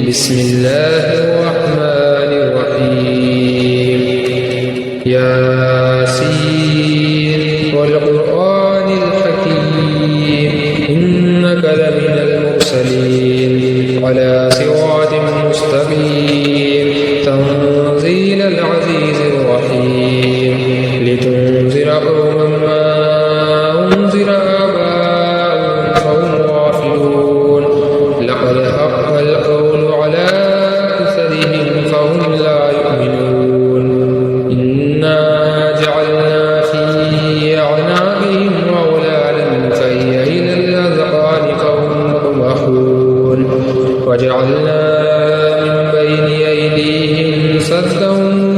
بسم الله الرحمن الرحيم ياسين والقرآن الحكيم إنك لمن المرسلين على صراط مستقيم تنزيل العزيز الرحيم لتنذر قوما ما أنذر آباؤهم فهم غافلون لقد حق القول على أكثرهم فهم لا يؤمنون إنا جعلنا في أعناقهم أغلالا فهي إلى الأذقان فهم مقمحون وجعلنا من بين أيديهم سدا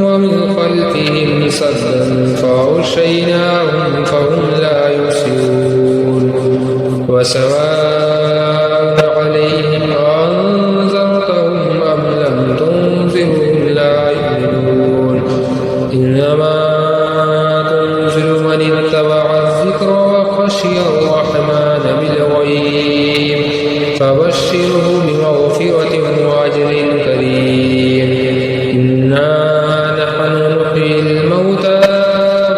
ومن خلفهم سدا فأغشيناهم فهم لا يبصرون وسواء عليهم أنذرتهم أم لم تنذرهم لا يؤمنون إنما تنذر من اتبع الذكر وخشي الرحمن بالغيب فبشره بمغفرة وأجر كريم إنا نحن نحيي الموتى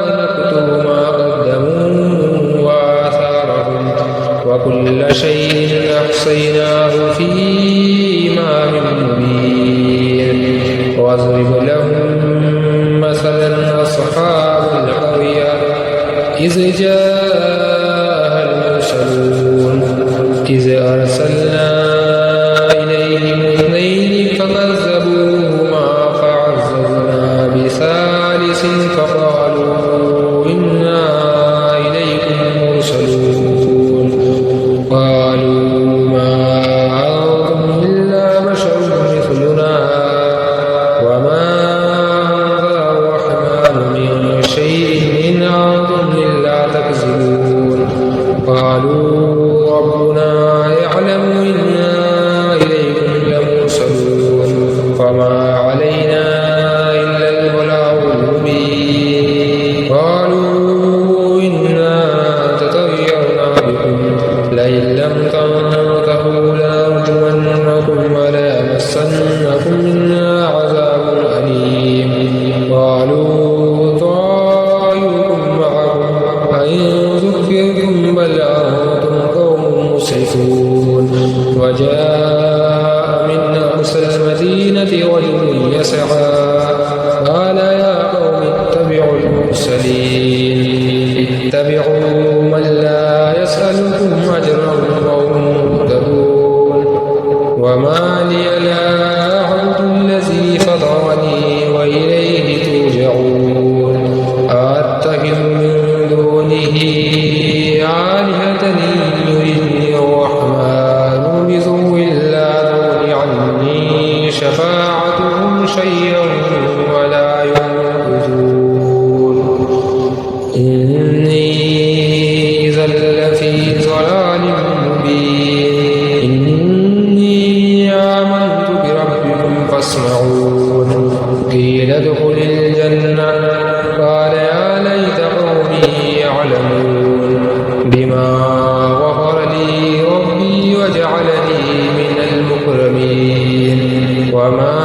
ونكتب ما قدموا وآثارهم وكل شيء أحصيناه في إمام مبين واضرب لهم مثلا أصحاب القرية إذ جاءها المرسلون إذ أرسلنا إليهم اثنين فكذبوهما فعززنا بثالث فقالوا إنا إليكم مرسلون قالوا ما أنتم إلا بشر مثلنا وما أنزل الرحمن من شيء إن أنتم إلا تكذبون قالوا ربنا يعلم إنا إليكم لمرسلون فما علينا إلا البلاغ المبين قالوا إنا تطيرنا بكم لئن لم تنتهوا لنرجمنكم وليمسنكم منا عذاب أليم قالوا طائركم معكم أئن ذكرتم بل أنتم قوم مسرفون وجاء من أقصى المدينة رجل يسعى قال يا قوم اتبعوا المرسلين اتبعوا من لا يسألكم أجرا وهم مهتدون وما لي لا أعبد الذي فطرني وإليه ترجعون أتخذ من دونه آلهة يردني الرحمن بضر لا تغن عني شفاعتهم شيئا ولا ينقذون إني إذا لفي ضلال مبين إني آمنت بربكم فاسمعون قيل ادخل الجنة قال يا ليت قومي يعلمون بما غفر لي ربي وجعلني من المكرمين وما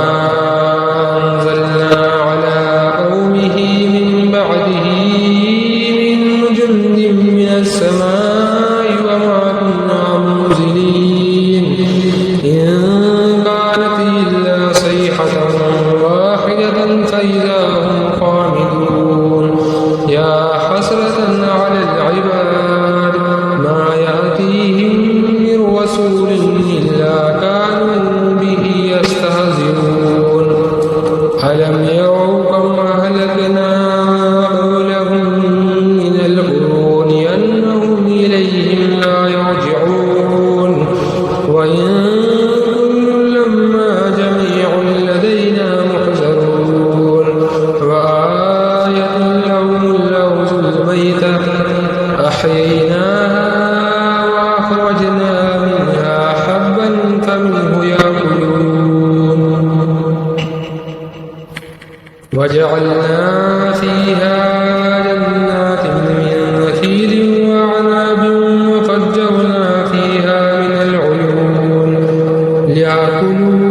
أنزلنا على قومه من بعده من جند من السماء وما كنا منزلين إن كانت إلا صيحة واحدة فإذا هم خامدون يا حسرة على العباد ما يأتيهم من رسول إلا كانوا به يستهزئون ألم يروا كم أهلكنا قبلهم من القرون أنهم إليهم لا يرجعون وإن كل لما جميع لدينا محضرون وآية لهم الأرض الميتة أحييناها وأخرجنا منها حبا فمنه يأكلون وجعلنا فيها جنات من نخيل وأعناب وفجرنا فيها من العيون ليأكلوا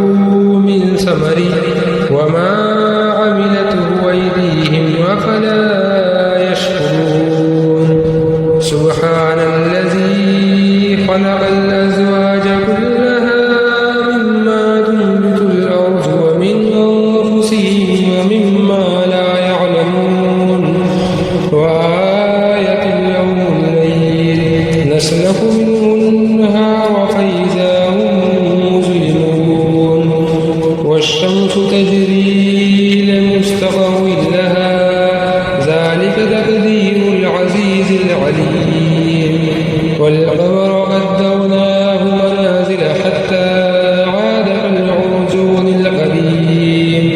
من ثمره وما عملته أيديهم أفلا يشكرون سبحان الذي خلق الأزواج كلها مما تنبت الأرض ومن أنفسهم ومما لا يعلمون وآية لهم الليل نسلك منه النهار فإذا هم مظلمون والشمس تجري لمستقر لها ذلك تقدير العزيز العليم والقمر قدرناه منازل حتى عاد كالعرجون القديم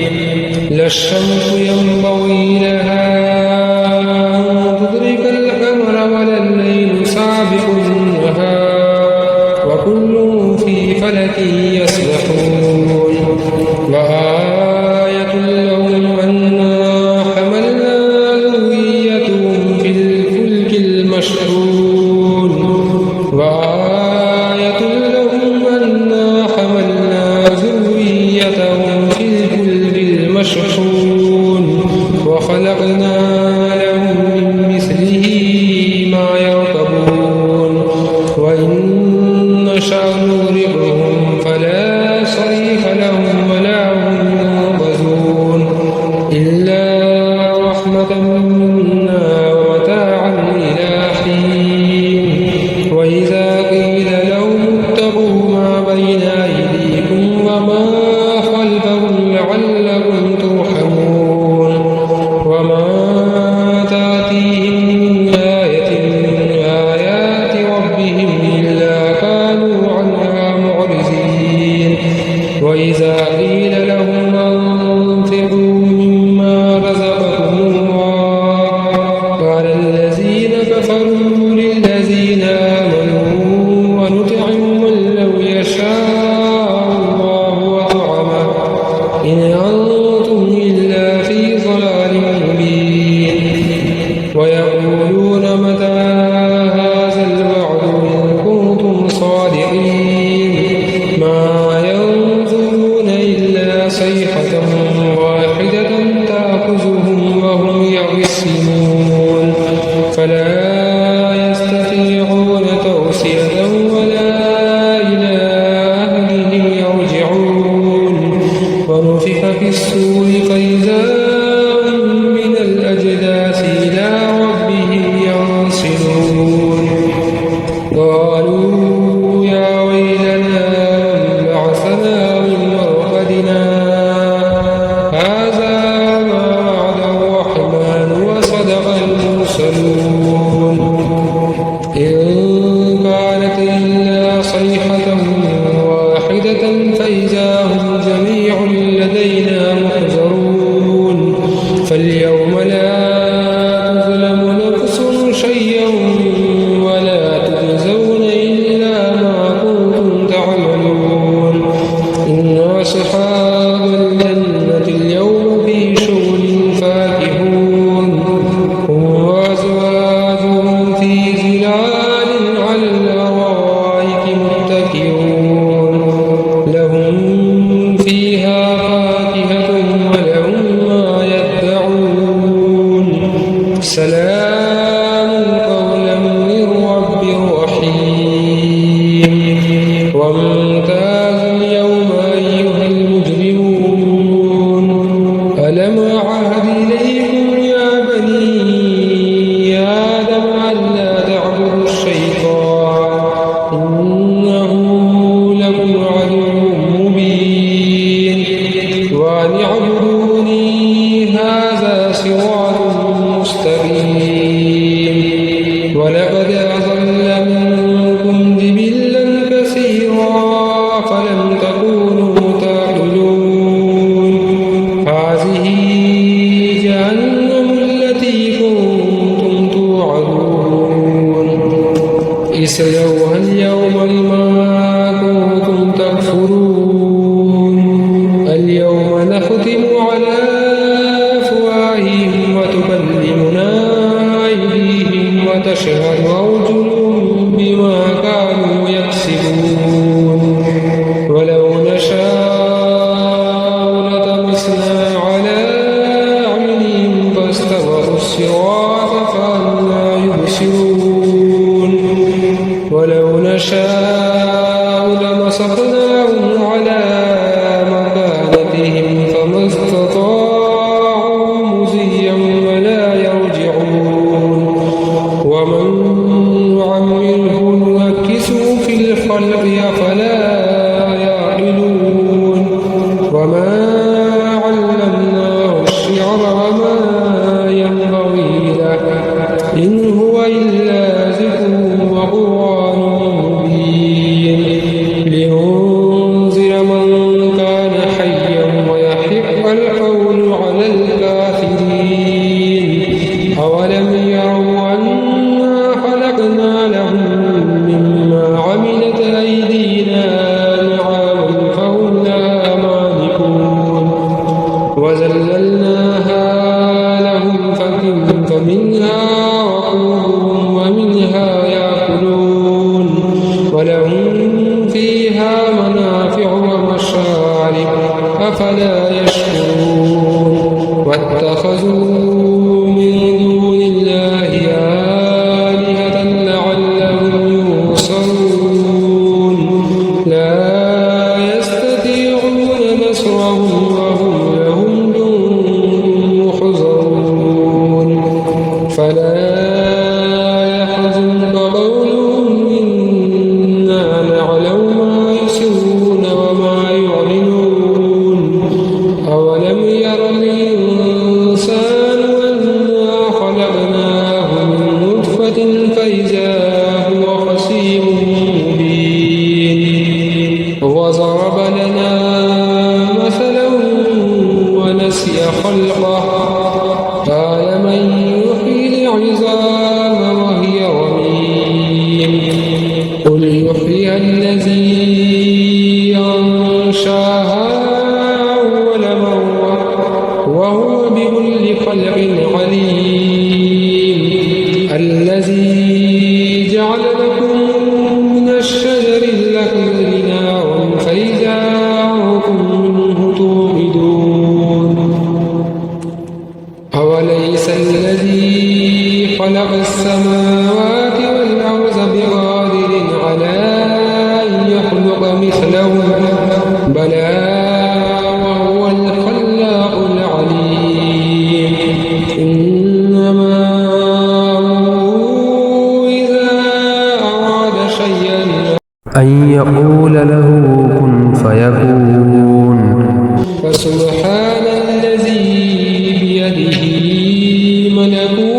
لا الشمس ينبغي لها أن تدرك القمر ولا الليل سابق النهار وكل في فلك يسبحون وآية لهم أنا حملنا ذريتهم في الفلك المشحون وآية لهم أنا حملنا ذريتهم في الفلك المشحون وخلقنا لهم من مثله ما يركبون وإن نشأ نغرقهم فلا صريخ لهم ولا هم ينقذون إلا رحمة منا ومتاعا إلى حين وإذا قيل لهم اتقوا ما بين أيديكم وما خلفكم لعلكم ترحمون وما تأتيهم من آية من آيات ربهم إلا كانوا عنها معرضين وإذا قيل لهم أنفقوا مما رزقكم الله قال الذين كفروا للذين آمنوا ونطعم من لو يشاء الله وطعمه إن أنتم إلا في ضلال مبين ويقولون متى هذا الوعد إن كنتم صادقين ما ينظرون إلا صيحة واحدة تأخذهم وهم يخصمون فلا يستطيعون توصية ولا إلى أهلهم يرجعون ونفخ في الصور فإذا هم من الأجداث إلى ربهم ينسلون قالوا يا ويلنا من بعثنا من مرقدنا هذا ما وعد الرحمن وصدق المرسلون إن كانت إلا صيحة واحدة فإذا هم جميع لدينا محضرون فاليوم لا تظلم نفس شيئا ولا تجزون إلا ما كنتم تعملون إن أصحاب الجنة اليوم في شغل فاكهون هم وأزواجهم في ظلال على الأرائك متكئون لهم فيها فاكهة ولهم ما يدعون سلام قولا من رب رحيم وامتازوا اليوم أيها المجرمون ألم أعهد إليكم يا بني آدم ألا تعبدوا الشيطان إنه لكم عدو مبين وما علمناه الشعر وما ينبغي له إن هو إلا ذكر وقرآن مبين لينذر من كان حيا ويحق القول على الكافرين أولم يروا أنا خلقنا لهم مما عملت أيدينا أنعاما فهم لها مالكون وذللناها لهم فمنها ركوبهم ومنها يأكلون ولهم فيها منافع ومشارب أفلا يشكرون واتخذوا من دون الله آلهة لعلهم ينصرون لا يستطيعون نصرهم وهم لهم جند محضرون فلا يحزنك قولهم إنا نعلم ما يسرون وما يعلنون أولم ير الإنسان أنا خلقناه من نطفة فإذا هو خصيم مبين وضرب لنا مثلا ونسي خلقه قال من يحيي العظام وهي رميم قل يحييها الذي أنشاها أول مرة وهو بكل خلق عليم الذي جعل لكم من الشجر الأخضر نارا فإذا أنتم منه توقدون أوليس الذي خلق السماوات والأرض بقادر على أن يخلق مثلهم بلى وهو الخلاق العليم إنما أمره إذا أراد شيئا أن يقول له كن فيكون فسبحان الذي بيده ملكوت